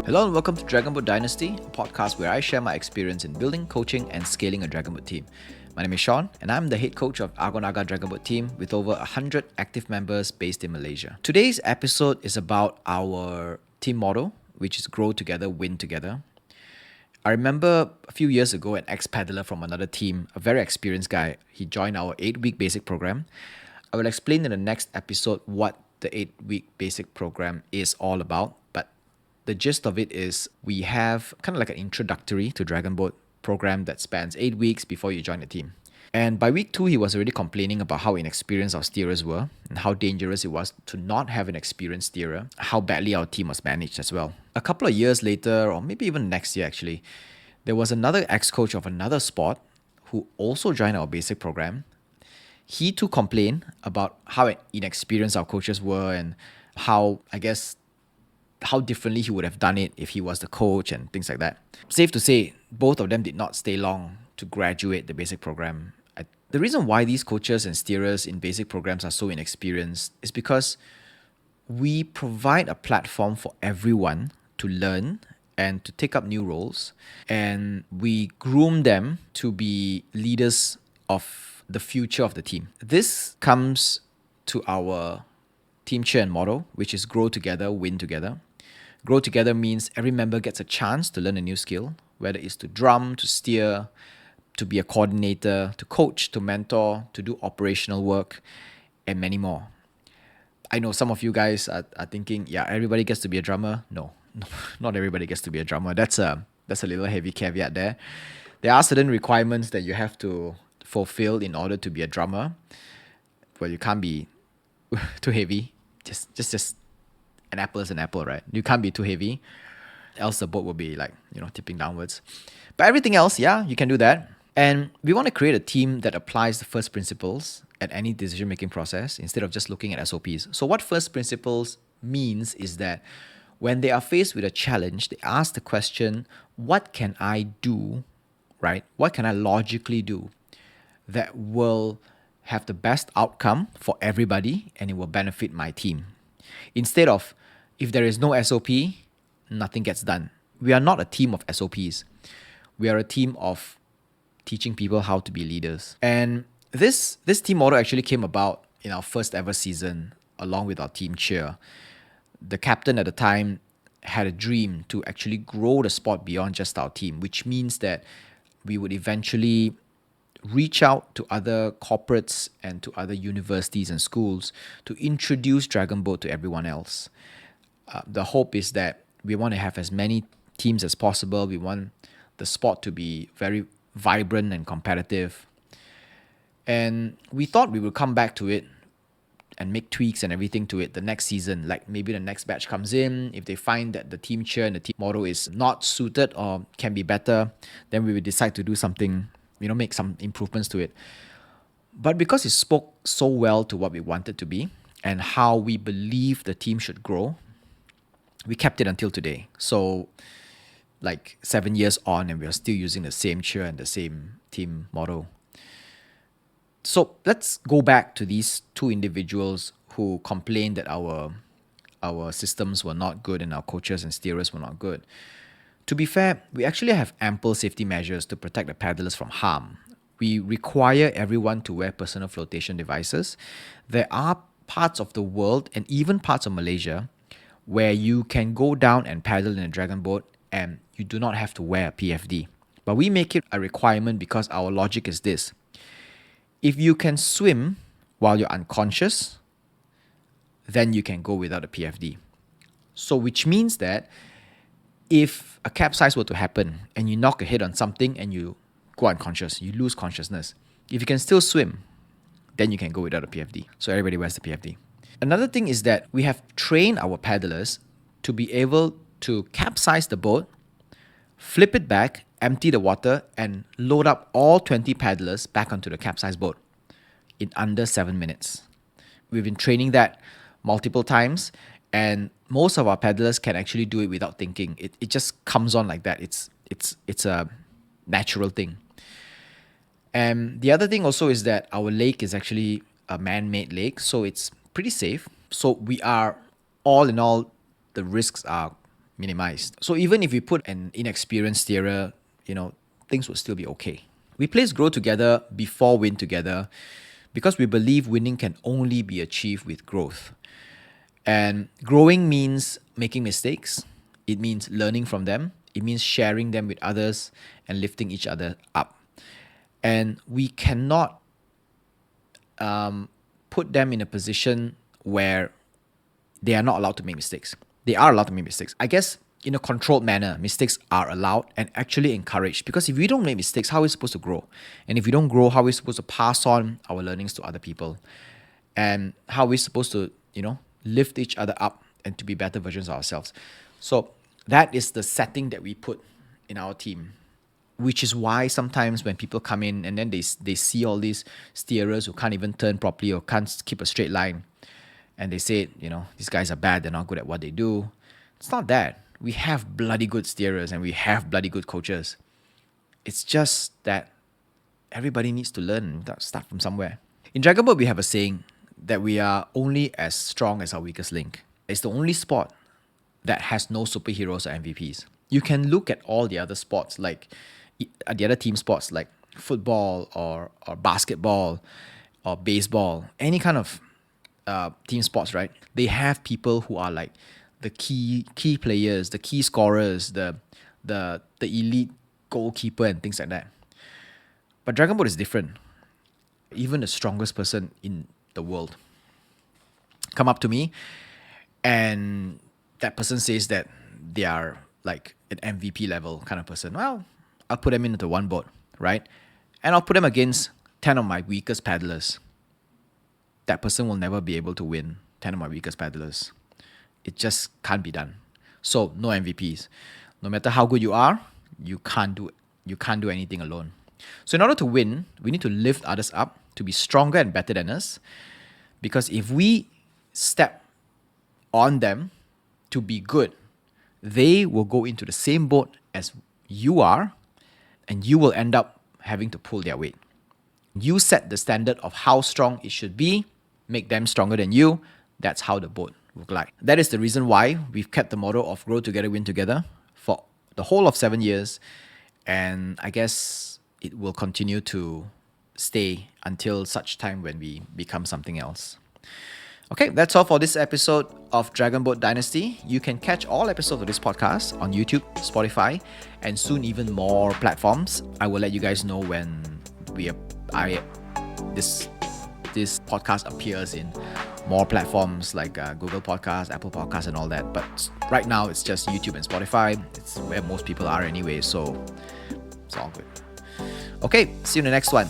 Hello and welcome to Dragonboat Dynasty, a podcast where I share my experience in building, coaching, and scaling a Dragonboat team. My name is Sean, and I'm the head coach of Argonaga Dragonboat team with over 100 active members based in Malaysia. Today's episode is about our team motto, which is Grow Together, Win Together. I remember a few years ago, an ex-paddler from another team, a very experienced guy, he joined our 8-week basic program. I will explain in the next episode what the 8-week basic program is all about, but the gist of it is we have kind of like an introductory to Dragonboat program that spans 8 weeks before you join the team. And by week 2, he was already complaining about how inexperienced our steerers were and how dangerous it was to not have an experienced steerer, how badly our team was managed as well. A couple of years later, or maybe even next year actually, there was another ex-coach of another sport who also joined our basic program. He too complained about how inexperienced our coaches were and how differently he would have done it if he was the coach and things like that. Safe to say, both of them did not stay long to graduate the basic program. The reason why these coaches and steerers in basic programs are so inexperienced is because we provide a platform for everyone to learn and to take up new roles, and we groom them to be leaders of the future of the team. This comes to our team chair and motto, which is Grow Together, Win Together. Grow Together means every member gets a chance to learn a new skill, whether it's to drum, to steer, to be a coordinator, to coach, to mentor, to do operational work, and many more. I know some of you guys are thinking, yeah, everybody gets to be a drummer. No, not everybody gets to be a drummer. That's a little heavy caveat there. There are certain requirements that you have to fulfill in order to be a drummer. Well, you can't be too heavy. Just an apple is an apple, right? You can't be too heavy, else the boat will be tipping downwards. But everything else, yeah, you can do that. And we want to create a team that applies the first principles at any decision-making process instead of just looking at SOPs. So what first principles means is that when they are faced with a challenge, they ask the question, what can I do, right? What can I logically do that will have the best outcome for everybody and it will benefit my team? Instead of, if there is no SOP, nothing gets done. We are not a team of SOPs. We are a team of teaching people how to be leaders. And this team model actually came about in our first ever season along with our team cheer. The captain at the time had a dream to actually grow the sport beyond just our team, which means that we would eventually reach out to other corporates and to other universities and schools to introduce Dragonboat to everyone else. The hope is that we want to have as many teams as possible. We want the sport to be very vibrant and competitive. And we thought we would come back to it and make tweaks and everything to it the next season. Like maybe the next batch comes in, if they find that the team cheer and the team model is not suited or can be better, then we will decide to do something, make some improvements to it. But because it spoke so well to what we wanted to be and how we believe the team should grow, we kept it until today. So 7 years on and we are still using the same cheer and the same team model. So let's go back to these two individuals who complained that our systems were not good and our coaches and steerers were not good. To be fair, we actually have ample safety measures to protect the paddlers from harm. We require everyone to wear personal flotation devices. There are parts of the world and even parts of Malaysia where you can go down and paddle in a dragon boat and you do not have to wear a PFD. But we make it a requirement because our logic is this. If you can swim while you're unconscious, then you can go without a PFD. So which means that if a capsize were to happen and you knock your head on something and you go unconscious, you lose consciousness. If you can still swim, then you can go without a PFD. So everybody wears the PFD. Another thing is that we have trained our paddlers to be able to capsize the boat, flip it back, empty the water, and load up all 20 paddlers back onto the capsized boat in under 7 minutes. We've been training that multiple times, and most of our paddlers can actually do it without thinking. It just comes on like that. It's a natural thing. And the other thing also is that our lake is actually a man-made lake, so it's pretty safe. So we are, all in all, the risks are minimized. So even if we put an inexperienced steerer, things would still be okay. We place grow together before win together because we believe winning can only be achieved with growth. And growing means making mistakes. It means learning from them. It means sharing them with others and lifting each other up. And we cannot put them in a position where they are not allowed to make mistakes. They are allowed to make mistakes. I guess in a controlled manner, mistakes are allowed and actually encouraged. Because if we don't make mistakes, how are we supposed to grow? And if we don't grow, how are we supposed to pass on our learnings to other people? And how are we supposed to, lift each other up and to be better versions of ourselves? So that is the setting that we put in our team, which is why sometimes when people come in and then they see all these steerers who can't even turn properly or can't keep a straight line, and they say, these guys are bad, they're not good at what they do. It's not that. We have bloody good steerers and we have bloody good coaches. It's just that everybody needs to learn and start from somewhere. In Dragonboat, we have a saying that we are only as strong as our weakest link. It's the only sport that has no superheroes or MVPs. You can look at all the other sports, like the other team sports, like football or basketball or baseball, any kind of team sports, right? They have people who are like the key players, the key scorers, the elite goalkeeper and things like that. But Dragonboat is different. Even the strongest person in the world come up to me and that person says that they are like an MVP level kind of person. Well, I'll put them into one boat, right? And I'll put them against 10 of my weakest paddlers. That person will never be able to win 10 of my weakest paddlers. It just can't be done. So no MVPs. No matter how good you are, you can't do it. You can't do anything alone. So in order to win, we need to lift others up to be stronger and better than us. Because if we step on them to be good, they will go into the same boat as you are, and you will end up having to pull their weight. You set the standard of how strong it should be, make them stronger than you. That's how the boat will glide. That is the reason why we've kept the motto of grow together, win together for the whole of 7 years. And I guess it will continue to stay until such time when we become something else. Okay, that's all for this episode of Dragonboat Dynasty. You can catch all episodes of this podcast on YouTube, Spotify, and soon even more platforms. I will let you guys know when this podcast appears in more platforms like Google Podcasts, Apple Podcasts, and all that. But right now, it's just YouTube and Spotify. It's where most people are anyway, so it's all good. Okay, see you in the next one.